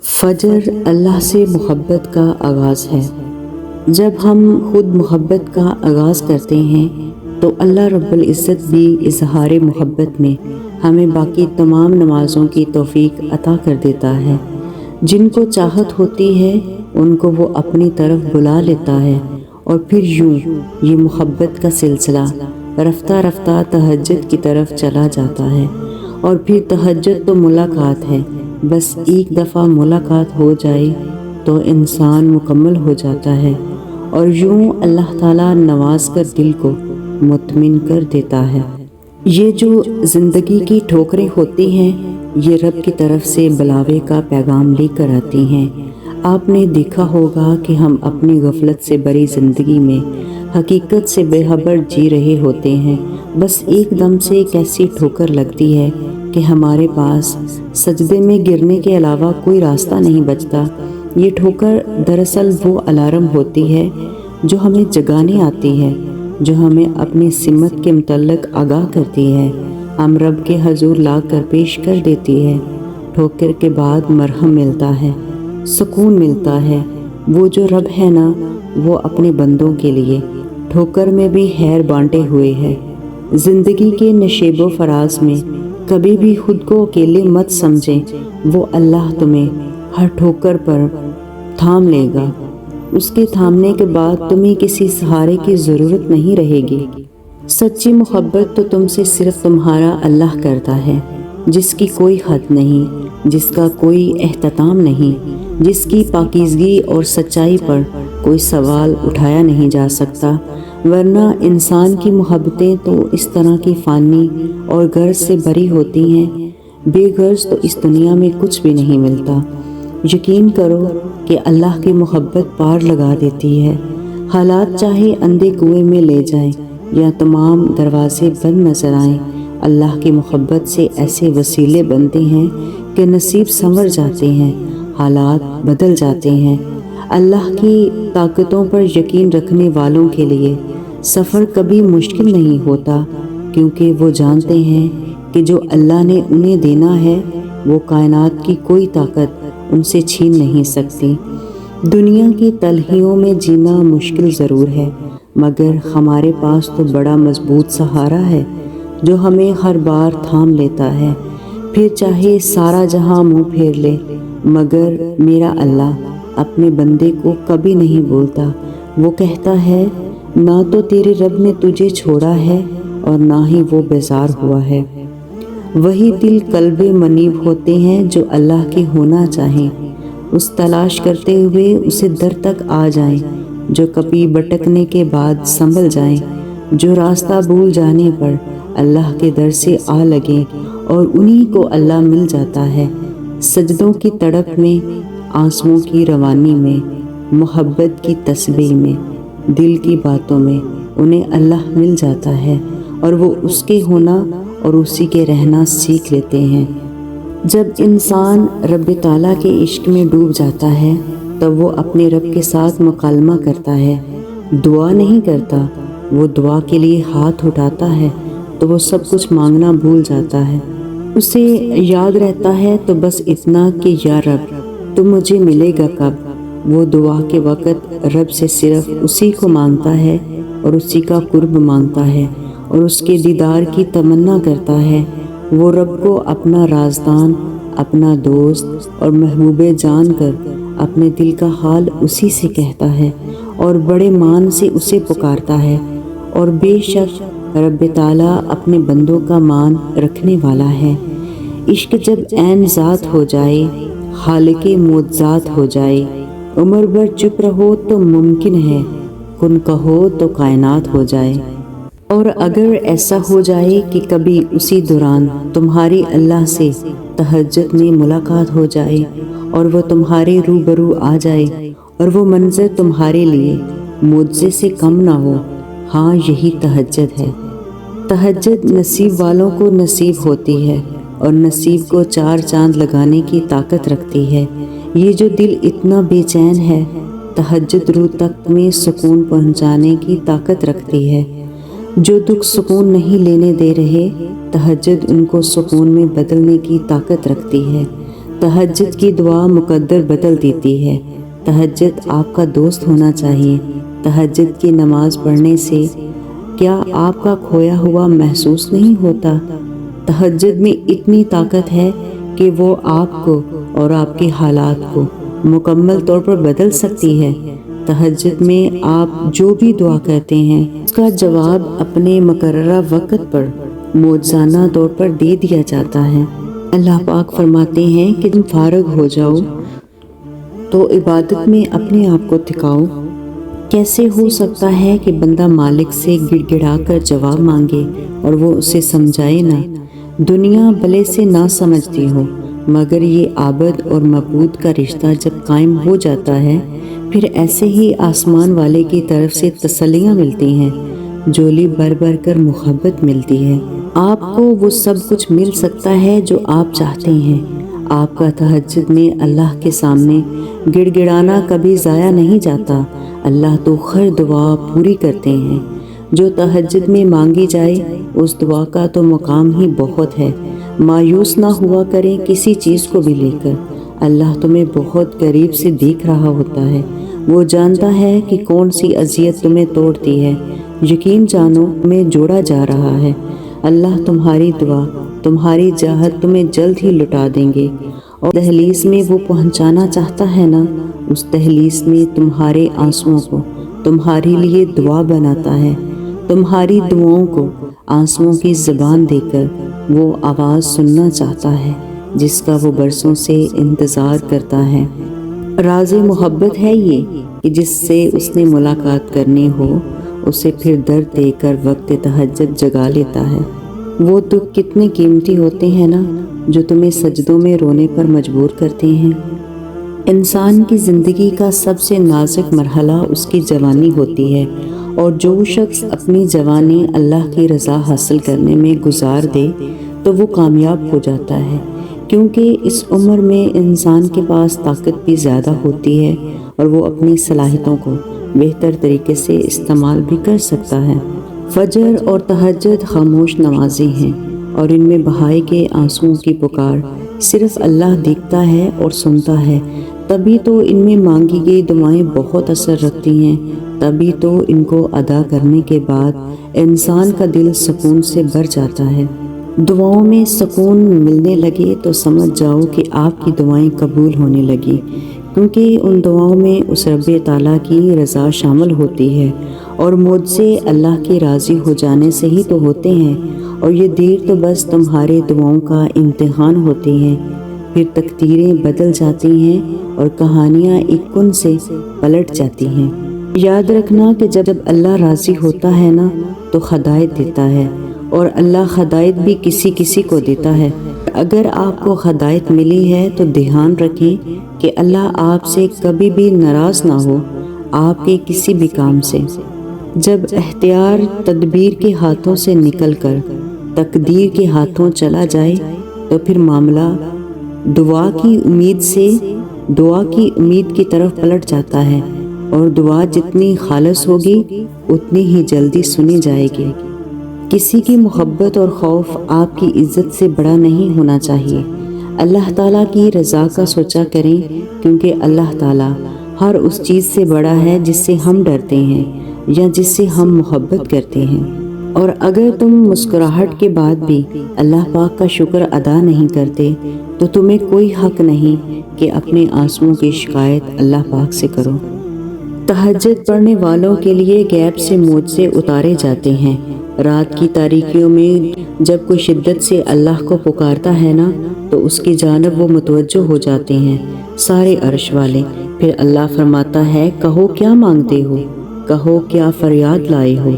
فجر اللہ سے محبت کا آغاز ہے۔ جب ہم خود محبت کا آغاز کرتے ہیں تو اللہ رب العزت بھی اظہار محبت میں ہمیں باقی تمام نمازوں کی توفیق عطا کر دیتا ہے۔ جن کو چاہت ہوتی ہے ان کو وہ اپنی طرف بلا لیتا ہے، اور پھر یوں یہ محبت کا سلسلہ رفتہ رفتہ تہجد کی طرف چلا جاتا ہے۔ اور پھر تہجد تو ملاقات ہے، بس ایک دفعہ ملاقات ہو جائے تو انسان مکمل ہو جاتا ہے، اور یوں اللہ تعالیٰ نواز کر دل کو مطمئن کر دیتا ہے۔ یہ جو زندگی کی ٹھوکریں ہوتی ہیں یہ رب کی طرف سے بلاوے کا پیغام لے کر آتی ہیں۔ آپ نے دیکھا ہوگا کہ ہم اپنی غفلت سے بری زندگی میں حقیقت سے بے خبر جی رہے ہوتے ہیں، بس ایک دم سے ایک ایسی ٹھوکر لگتی ہے کہ ہمارے پاس سجدے میں گرنے کے علاوہ کوئی راستہ نہیں بچتا۔ یہ ٹھوکر دراصل وہ الارم ہوتی ہے جو ہمیں جگانے آتی ہے، جو ہمیں اپنی سمت کے متعلق آگاہ کرتی ہے، ہم رب کے حضور لا کر پیش کر دیتی ہے۔ ٹھوکر کے بعد مرہم ملتا ہے، سکون ملتا ہے۔ وہ جو رب ہے نا، وہ اپنے بندوں کے لیے ٹھوکر میں بھی خیر بانٹے ہوئے ہے۔ زندگی کے نشیب و فراز میں کبھی بھی خود کو اکیلے مت سمجھیں، وہ اللہ تمہیں ہر ٹھوکر پر تھام لے گا۔ اس کے تھامنے کے بعد تمہیں کسی سہارے کی ضرورت نہیں رہے گی۔ سچی محبت تو تم سے صرف تمہارا اللہ کرتا ہے، جس کی کوئی حد نہیں، جس کا کوئی اختتام نہیں، جس کی پاکیزگی اور سچائی پر کوئی سوال اٹھایا نہیں جا سکتا۔ ورنہ انسان کی محبتیں تو اس طرح کی فانی اور غرض سے بری ہوتی ہیں، بے غرض تو اس دنیا میں کچھ بھی نہیں ملتا۔ یقین کرو کہ اللہ کی محبت پار لگا دیتی ہے۔ حالات چاہے اندھے کنویں میں لے جائیں یا تمام دروازے بند نظر آئیں، اللہ کی محبت سے ایسے وسیلے بنتے ہیں کہ نصیب سنور جاتے ہیں، حالات بدل جاتے ہیں۔ اللہ کی طاقتوں پر یقین رکھنے والوں کے لیے سفر کبھی مشکل نہیں ہوتا، کیونکہ وہ جانتے ہیں کہ جو اللہ نے انہیں دینا ہے وہ کائنات کی کوئی طاقت ان سے چھین نہیں سکتی۔ دنیا کی تلخیوں میں جینا مشکل ضرور ہے، مگر ہمارے پاس تو بڑا مضبوط سہارا ہے جو ہمیں ہر بار تھام لیتا ہے، پھر چاہے سارا جہاں منہ پھیر لے، مگر میرا اللہ اپنے بندے کو کبھی نہیں بولتا۔ وہ کہتا ہے نہ تو تیرے رب نے تجھے چھوڑا ہے اور نہ ہی وہ بیزار ہوا ہے۔ وہی دل قلب منیب ہوتے ہیں جو اللہ کے ہونا چاہیں، اس تلاش کرتے ہوئے اسے در تک آ جائیں، جو کبھی بھٹکنے کے بعد سنبھل جائیں، جو راستہ بھول جانے پر اللہ کے در سے آ لگیں، اور انہی کو اللہ مل جاتا ہے۔ سجدوں کی تڑپ میں، آنسوؤں کی روانی میں، محبت کی تسبیح میں، دل کی باتوں میں انہیں اللہ مل جاتا ہے، اور وہ اس کے ہونا اور اسی کے رہنا سیکھ لیتے ہیں۔ جب انسان رب تعالیٰ کے عشق میں ڈوب جاتا ہے تب وہ اپنے رب کے ساتھ مکالمہ کرتا ہے، دعا نہیں کرتا۔ وہ دعا کے لیے ہاتھ اٹھاتا ہے تو وہ سب کچھ مانگنا بھول جاتا ہے۔ اسے یاد رہتا ہے تو بس اتنا کہ یا رب تو مجھے ملے گا کب۔ وہ دعا کے وقت رب سے صرف اسی کو مانگتا ہے اور اسی کا قرب مانگتا ہے اور اس کے دیدار کی تمنا کرتا ہے۔ وہ رب کو اپنا رازدان، اپنا دوست اور محبوب جان کر اپنے دل کا حال اسی سے کہتا ہے اور بڑے مان سے اسے پکارتا ہے، اور بے شک رب تعالیٰ اپنے بندوں کا مان رکھنے والا ہے۔ عشق جب عین ذات ہو جائے، خالق معجزات ہو جائے، عمر بھر چپ رہو تو ممکن ہے کن کہو تو کائنات ہو جائے۔ اور اگر ایسا ہو جائے کہ کبھی اسی دوران تمہاری اللہ سے تہجد میں ملاقات ہو جائے اور وہ تمہارے روبرو آ جائے اور وہ منظر تمہارے لیے معجزے سے کم نہ ہو، ہاں یہی تہجد ہے۔ تہجد نصیب والوں کو نصیب ہوتی ہے اور نصیب کو چار چاند لگانے کی طاقت رکھتی ہے۔ یہ جو دل اتنا بے چین ہے، تہجد روح تک میں سکون پہنچانے کی طاقت رکھتی ہے۔ جو دکھ سکون نہیں لینے دے رہے، تہجد ان کو سکون میں بدلنے کی طاقت رکھتی ہے۔ تہجد کی دعا مقدر بدل دیتی ہے۔ تہجد آپ کا دوست ہونا چاہیے۔ تہجد کی نماز پڑھنے سے کیا آپ کا کھویا ہوا محسوس نہیں ہوتا؟ تہجد میں اتنی طاقت ہے کہ وہ آپ کو اور آپ کے حالات کو مکمل طور پر بدل سکتی ہے۔ تہجد میں آپ جو بھی دعا کرتے ہیں اس کا جواب اپنے مقررہ وقت پر معجزانہ طور پر دے دیا جاتا ہے۔ اللہ پاک فرماتے ہیں کہ تم فارغ ہو جاؤ تو عبادت میں اپنے آپ کو تھکاؤ۔ کیسے ہو سکتا ہے کہ بندہ مالک سے گڑ گڑا کر جواب مانگے اور وہ اسے سمجھائے نہ؟ دنیا بھلے سے نہ سمجھتی ہو، مگر یہ عابد اور معبود کا رشتہ جب قائم ہو جاتا ہے پھر ایسے ہی آسمان والے کی طرف سے تسلیاں ملتی ہیں، جولی بھر بھر کر محبت ملتی ہے۔ آپ کو وہ سب کچھ مل سکتا ہے جو آپ چاہتے ہیں۔ آپ کا تہجد میں اللہ کے سامنے گڑ گڑانا کبھی ضائع نہیں جاتا۔ اللہ تو ہر دعا پوری کرتے ہیں۔ جو تہجد میں مانگی جائے اس دعا کا تو مقام ہی بہت ہے۔ مایوس نہ ہوا کریں کسی چیز کو بھی لے کر۔ اللہ تمہیں بہت قریب سے دیکھ رہا ہوتا ہے۔ وہ جانتا ہے کہ کون سی اذیت تمہیں توڑتی ہے۔ یقین جانو تمہیں جوڑا جا رہا ہے۔ اللہ تمہاری دعا، تمہاری چاہت تمہیں جلد ہی لٹا دیں گے، اور دہلیز میں وہ پہنچانا چاہتا ہے نا، اس دہلیز میں تمہارے آنسوؤں کو تمہارے لیے دعا بناتا ہے۔ تمہاری دعاؤں کو آنسوؤں کی زبان دے کر وہ آواز سننا چاہتا ہے جس کا وہ برسوں سے انتظار کرتا ہے۔ راز محبت ہے یہ کہ جس سے اس نے ملاقات کرنی ہو اسے پھر درد دے کر وقت تہجد جگا لیتا ہے۔ وہ دکھ کتنے قیمتی ہوتے ہیں نا جو تمہیں سجدوں میں رونے پر مجبور کرتے ہیں۔ انسان کی زندگی کا سب سے نازک مرحلہ اس کی جوانی ہوتی ہے، اور جو شخص اپنی جوانی اللہ کی رضا حاصل کرنے میں گزار دے تو وہ کامیاب ہو جاتا ہے، کیونکہ اس عمر میں انسان کے پاس طاقت بھی زیادہ ہوتی ہے اور وہ اپنی صلاحیتوں کو بہتر طریقے سے استعمال بھی کر سکتا ہے۔ فجر اور تہجد خاموش نمازیں ہیں، اور ان میں بہائے کے آنسوؤں کی پکار صرف اللہ دیکھتا ہے اور سنتا ہے۔ تبھی تو ان میں مانگی گئی دعائیں بہت اثر رکھتی ہیں، تبھی تو ان کو ادا کرنے کے بعد انسان کا دل سکون سے بھر جاتا ہے۔ دعاؤں میں سکون ملنے لگے تو سمجھ جاؤ کہ آپ کی دعائیں قبول ہونے لگی، کیونکہ ان دعاؤں میں اس رب تعالیٰ کی رضا شامل ہوتی ہے، اور معجزے اللہ کے راضی ہو جانے سے ہی تو ہوتے ہیں، اور یہ دیر تو بس تمہارے دعاؤں کا امتحان ہوتی ہیں۔ پھر تقدیریں بدل جاتی ہیں اور کہانیاں ایک کن سے پلٹ جاتی ہیں۔ یاد رکھنا کہ جب اللہ راضی ہوتا ہے نا تو ہدایت دیتا ہے، اور اللہ ہدایت بھی کسی کسی کو دیتا ہے۔ اگر آپ کو ہدایت ملی ہے تو دھیان رکھیں کہ اللہ آپ سے کبھی بھی ناراض نہ ہو، آپ کے کسی بھی کام سے۔ جب اختیار تدبیر کے ہاتھوں سے نکل کر تقدیر کے ہاتھوں چلا جائے تو پھر معاملہ دعا کی امید کی طرف پلٹ جاتا ہے، اور دعا جتنی خالص ہوگی اتنی ہی جلدی سنی جائے گی۔ کسی کی محبت اور خوف آپ کی عزت سے بڑا نہیں ہونا چاہیے۔ اللہ تعالیٰ کی رضا کا سوچا کریں، کیونکہ اللہ تعالیٰ ہر اس چیز سے بڑا ہے جس سے ہم ڈرتے ہیں یا جس سے ہم محبت کرتے ہیں۔ اور اگر تم مسکراہٹ کے بعد بھی اللہ پاک کا شکر ادا نہیں کرتے تو تمہیں کوئی حق نہیں کہ اپنے آنسوؤں کی شکایت اللہ پاک سے کرو۔ تہجد پڑھنے والوں کے لیے غیب سے معجزے اتارے جاتے ہیں۔ رات کی تاریکیوں میں جب کوئی شدت سے اللہ کو پکارتا ہے نا تو اس کی جانب وہ متوجہ ہو جاتے ہیں سارے عرش والے۔ پھر اللہ فرماتا ہے، کہو کیا مانگتے ہو، کہو کیا فریاد لائے ہو،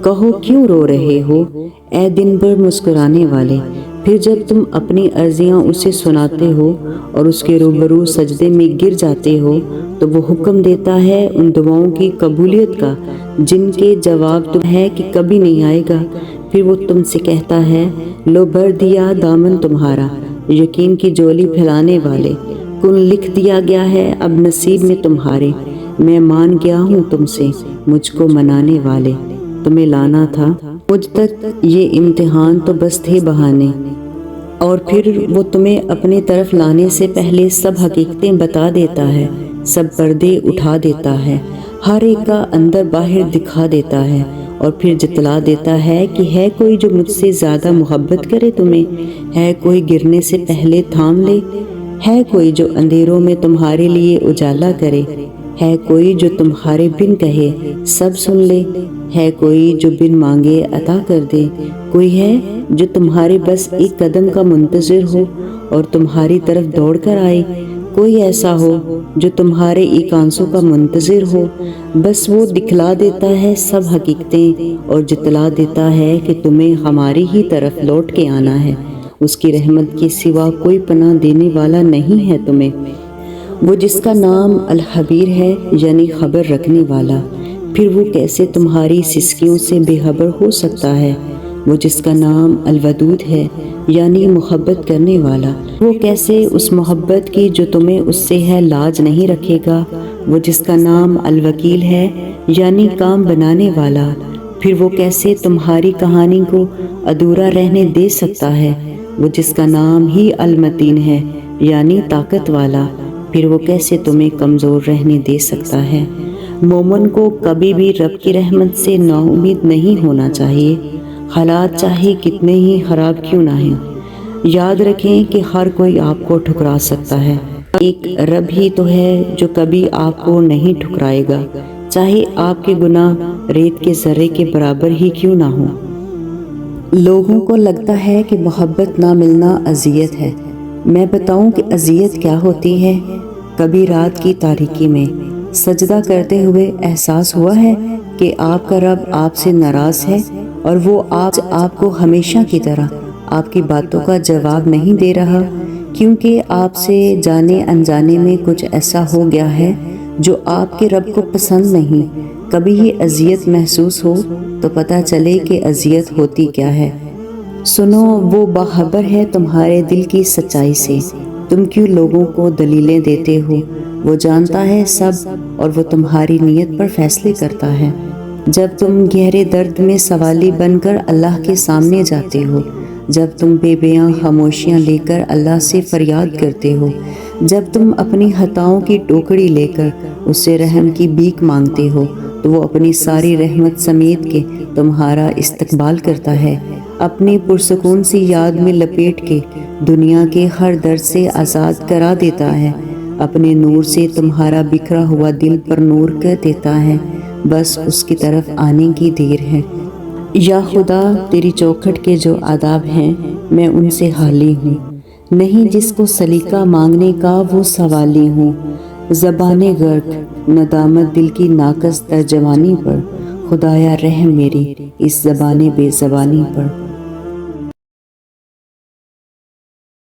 کہو کیوں رو رہے ہو، اے دن بھر مسکرانے والے۔ پھر جب تم اپنی عرضیاں اسے سناتے ہو اور اس کے روبرو سجدے میں گر جاتے ہو تو وہ حکم دیتا ہے ان دعاؤں کی قبولیت کا جن کے جواب تم ہے کہ کبھی نہیں آئے گا۔ پھر وہ تم سے کہتا ہے، لو بھر دیا دامن تمہارا، یقین کی جولی پھیلانے والے، کن لکھ دیا گیا ہے اب نصیب میں تمہارے، میں مان گیا ہوں تم سے مجھ کو منانے والے۔ تمہیں لانا تھا مجھ تک یہ امتحان تو بس تھے بہانے، اور پھر وہ تمہیں اپنی طرف لانے سے پہلے سب حقیقتیں بتا دیتا ہے، سب پردے اٹھا دیتا ہے، ہر ایک کا اندر باہر دکھا دیتا ہے، اور پھر جتلا دیتا ہے کہ ہے کوئی جو مجھ سے زیادہ محبت کرے تمہیں، ہے کوئی گرنے سے پہلے تھام لے، ہے کوئی جو اندھیروں میں تمہارے لیے اجالا کرے، ہے کوئی جو تمہارے بن کہے سب سن لے، ہے کوئی جو بن مانگے عطا کر دے، کوئی ہے جو تمہارے بس ایک قدم کا منتظر ہو اور تمہاری طرف دوڑ کر آئے، کوئی ایسا ہو جو تمہارے ایک آنسو کا منتظر ہو، بس وہ دکھلا دیتا ہے سب حقیقتیں اور جتلا دیتا ہے کہ تمہیں ہماری ہی طرف لوٹ کے آنا ہے، اس کی رحمت کے سوا کوئی پناہ دینے والا نہیں ہے تمہیں، وہ جس کا نام الخبیر ہے یعنی خبر رکھنے والا، پھر وہ کیسے تمہاری سسکیوں سے بے خبر ہو سکتا ہے، وہ جس کا نام الودود ہے یعنی محبت کرنے والا، وہ کیسے اس محبت کی جو تمہیں اس سے ہے لاج نہیں رکھے گا، وہ جس کا نام الوکیل ہے یعنی کام بنانے والا، پھر وہ کیسے تمہاری کہانی کو ادھورا رہنے دے سکتا ہے، وہ جس کا نام ہی المتین ہے یعنی طاقت والا، پھر وہ کیسے تمہیں کمزور رہنے دے سکتا ہے۔ مومن کو کبھی بھی رب کی رحمت سے نا امید نہیں ہونا چاہیے، حالات چاہے کتنے ہی خراب کیوں نہ ہیں، یاد رکھیں کہ ہر کوئی آپ کو ٹھکرا سکتا ہے، ایک رب ہی تو ہے جو کبھی آپ کو نہیں ٹھکرائے گا، چاہے آپ کے گناہ ریت کے ذرے کے برابر ہی کیوں نہ ہوں۔ لوگوں کو لگتا ہے کہ محبت نہ ملنا اذیت ہے، میں بتاؤں کہ اذیت کیا ہوتی ہے۔ کبھی رات کی تاریکی میں سجدہ کرتے ہوئے احساس ہوا ہے کہ آپ کا رب آپ سے ناراض ہے اور وہ آپ کو ہمیشہ کی طرح آپ کی باتوں کا جواب نہیں دے رہا، کیونکہ آپ سے جانے انجانے میں کچھ ایسا ہو گیا ہے جو آپ کے رب کو پسند نہیں۔ کبھی یہ اذیت محسوس ہو تو پتہ چلے کہ اذیت ہوتی کیا ہے۔ سنو، وہ باخبر ہے تمہارے دل کی سچائی سے، تم کیوں لوگوں کو دلیلیں دیتے ہو، وہ جانتا ہے سب اور وہ تمہاری نیت پر فیصلے کرتا ہے۔ جب تم گہرے درد میں سوالی بن کر اللہ کے سامنے جاتے ہو، جب تم بے بیاں خاموشیاں لے کر اللہ سے فریاد کرتے ہو، جب تم اپنی خطاؤں کی ٹوکری لے کر اس سے رحم کی بھیک مانگتے ہو، تو وہ اپنی ساری رحمت سمیت کے تمہارا استقبال کرتا ہے، اپنی پرسکون سی یاد میں لپیٹ کے دنیا کے ہر درد سے آزاد کرا دیتا ہے، اپنے نور سے تمہارا بکھرا ہوا دل پر نور کر دیتا ہے، بس اس کی طرف آنے کی دیر ہے۔ یا خدا، تیری چوکھٹ کے جو آداب ہیں میں ان سے خالی ہوں، نہیں جس کو سلیقہ مانگنے کا وہ سوالی ہوں، زبان غرق ندامت دل کی ناقص ترجمانی پر، خدایا رحم میری اس زبان بے زبانی پر۔